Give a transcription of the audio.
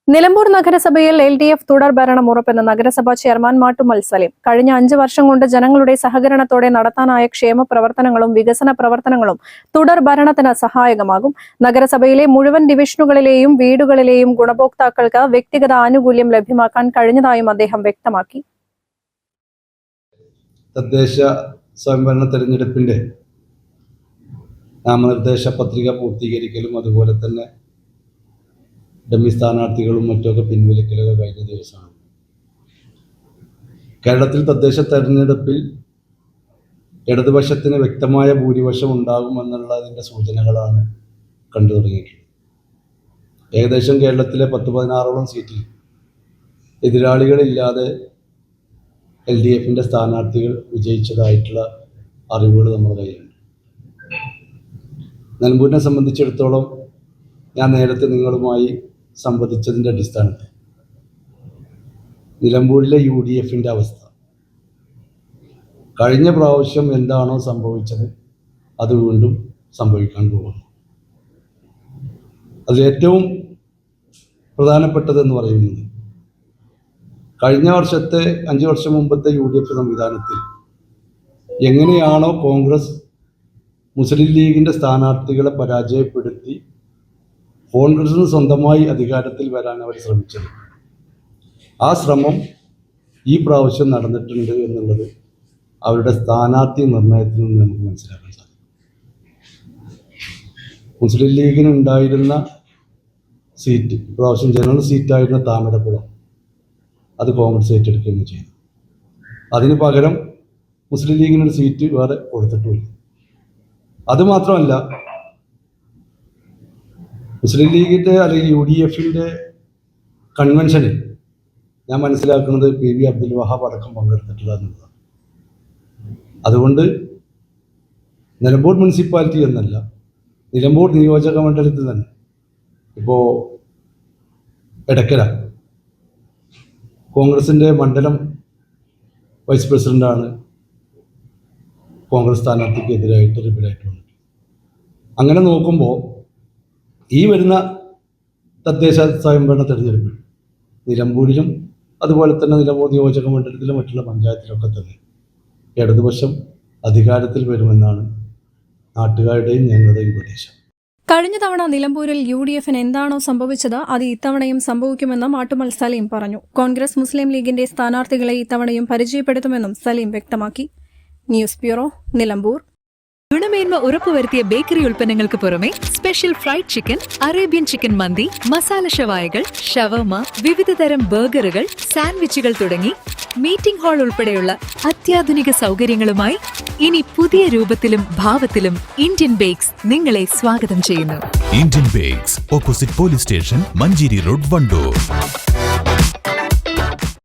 നിലമ്പൂർ നഗരസഭയിൽ LDF തുടർ ഭരണം ഉറപ്പെന്ന് നഗരസഭാ ചെയർമാൻ മാട്ടുമ്മൽ സലീം. കഴിഞ്ഞ 5 വർഷം കൊണ്ട് ജനങ്ങളുടെ സഹകരണത്തോടെ നടത്താനായ ക്ഷേമ പ്രവർത്തനങ്ങളും വികസന പ്രവർത്തനങ്ങളും തുടർ ഭരണത്തിന് സഹായകമാകും. നഗരസഭയിലെ മുഴുവൻ ഡിവിഷനുകളിലെയും വീടുകളിലെയും ഗുണഭോക്താക്കൾക്ക് വ്യക്തിഗത ആനുകൂല്യം ലഭ്യമാക്കാൻ കഴിഞ്ഞതായും അദ്ദേഹം വ്യക്തമാക്കി. തദ്ദേശ സ്വയംഭരണ തെരഞ്ഞെടുപ്പിന്റെ നാമനിർദ്ദേശ പത്രിക പൂർത്തീകരിക്കലും അതുപോലെ തന്നെ ഡമ്മി സ്ഥാനാർത്ഥികളും മറ്റൊക്കെ പിൻവലിക്കലൊക്കെ കഴിഞ്ഞ ദിവസമാണ്. കേരളത്തിൽ തദ്ദേശ തെരഞ്ഞെടുപ്പിൽ ഇടതുപക്ഷത്തിന് വ്യക്തമായ ഭൂരിപക്ഷം ഉണ്ടാകുമെന്നുള്ളതിൻ്റെ സൂചനകളാണ് കണ്ടു തുടങ്ങിയിട്ടുള്ളത്. ഏകദേശം കേരളത്തിലെ 10-16ഓളം സീറ്റിൽ എതിരാളികളില്ലാതെ LDFന്റെ സ്ഥാനാർത്ഥികൾ വിജയിച്ചതായിട്ടുള്ള അറിവുകൾ നമ്മുടെ കയ്യിലുണ്ട്. നിലമ്പൂരിനെ സംബന്ധിച്ചിടത്തോളം ഞാൻ നേരത്തെ നിങ്ങളുമായി സംവദിച്ചതിൻ്റെ അടിസ്ഥാനത്തിൽ നിലമ്പൂരിലെ UDFന്റെ അവസ്ഥ കഴിഞ്ഞ പ്രാവശ്യം എന്താണോ സംഭവിച്ചത് അത് വീണ്ടും സംഭവിക്കാൻ പോകുന്നു. അതിലേറ്റവും പ്രധാനപ്പെട്ടതെന്ന് പറയുന്നത് കഴിഞ്ഞ വർഷത്തെ 5 വർഷം മുമ്പത്തെ UDF സംവിധാനത്തിൽ എങ്ങനെയാണോ കോൺഗ്രസ് മുസ്ലിം ലീഗിൻ്റെ സ്ഥാനാർത്ഥികളെ പരാജയപ്പെടുത്തി കോൺഗ്രസിന് സ്വന്തമായി അധികാരത്തിൽ വരാൻ അവർ ശ്രമിച്ചത്, ആ ശ്രമം ഈ പ്രാവശ്യം നടന്നിട്ടുണ്ട് എന്നുള്ളത് അവരുടെ സ്ഥാനാർത്ഥി നിർണയത്തിൽ നിന്ന് നമുക്ക് മനസ്സിലാക്കാൻ സാധിക്കും. മുസ്ലിം ലീഗിന് ഉണ്ടായിരുന്ന സീറ്റ് പ്രാവശ്യം ജനറൽ സീറ്റായിരുന്ന താമരക്കുളം അത് കോൺഗ്രസ് ഏറ്റെടുക്കുകയും ചെയ്തു. അതിന് പകരം മുസ്ലിം ലീഗിനൊരു സീറ്റ് വേറെ കൊടുത്തിട്ടുമില്ല. അതുമാത്രമല്ല, മുസ്ലിം ലീഗിൻ്റെ അല്ലെങ്കിൽ UDFന്റെ കൺവെൻഷനിൽ ഞാൻ മനസ്സിലാക്കുന്നത് PV അബ്ദുൽ വഹാബ് അടക്കം പങ്കെടുത്തിട്ടില്ല എന്നുള്ളതാണ്. അതുകൊണ്ട് നിലമ്പൂർ മുനിസിപ്പാലിറ്റി എന്നല്ല, നിലമ്പൂർ നിയോജക മണ്ഡലത്തിൽ തന്നെ ഇപ്പോൾ എടക്കര കോൺഗ്രസിൻ്റെ മണ്ഡലം വൈസ് പ്രസിഡൻ്റാണ് കോൺഗ്രസ് സ്ഥാനാർത്ഥിക്ക് എതിരായിട്ട് റിബലായിട്ട് വന്നിട്ട്. അങ്ങനെ നോക്കുമ്പോൾ ഈ വരുന്ന തദ്ദേശ സ്വയംഭരണ തെരഞ്ഞെടുപ്പിൽ നിലമ്പൂരിലും അതുപോലെ തന്നെ നിലമ്പൂർ നിയോജക മണ്ഡലത്തിലും മറ്റുള്ള പഞ്ചായത്തിലൊക്കെ തന്നെ ഇടതുപക്ഷം അധികാരത്തിൽ വരുമെന്നാണ് നാട്ടുകാരുടെയും ഞങ്ങളുടെയും പ്രതീക്ഷ. കഴിഞ്ഞ തവണ നിലമ്പൂരിൽ UDFന് എന്താണോ സംഭവിച്ചത് അത് ഇത്തവണയും സംഭവിക്കുമെന്ന് മാട്ടുമ്മൽ സലീം പറഞ്ഞു. കോൺഗ്രസ് മുസ്ലിം ലീഗിന്റെ സ്ഥാനാർത്ഥികളെ ഇത്തവണയും പരിചയപ്പെടുത്തുമെന്നും സലീം വ്യക്തമാക്കി. News bureau, Nilambur. ഗുണമേന്മ ഉറപ്പുവരുത്തിയ ബേക്കറി ഉൽപ്പന്നങ്ങൾക്ക് പുറമെ special fried chicken, Arabian chicken മന്തി, മസാല ഷവായകൾ, ഷവർമ, വിവിധതരം ബർഗറുകൾ, സാൻഡ്വിച്ചുകൾ തുടങ്ങി മീറ്റിംഗ് ഹാൾ ഉൾപ്പെടെയുള്ള അത്യാധുനിക സൗകര്യങ്ങളുമായി ഇനി പുതിയ രൂപത്തിലും ഭാവത്തിലും ഇന്ത്യൻ ബേക്സ് നിങ്ങളെ സ്വാഗതം ചെയ്യുന്നു. Indian bakes, opposite police station, Manjeri road, Wandoor.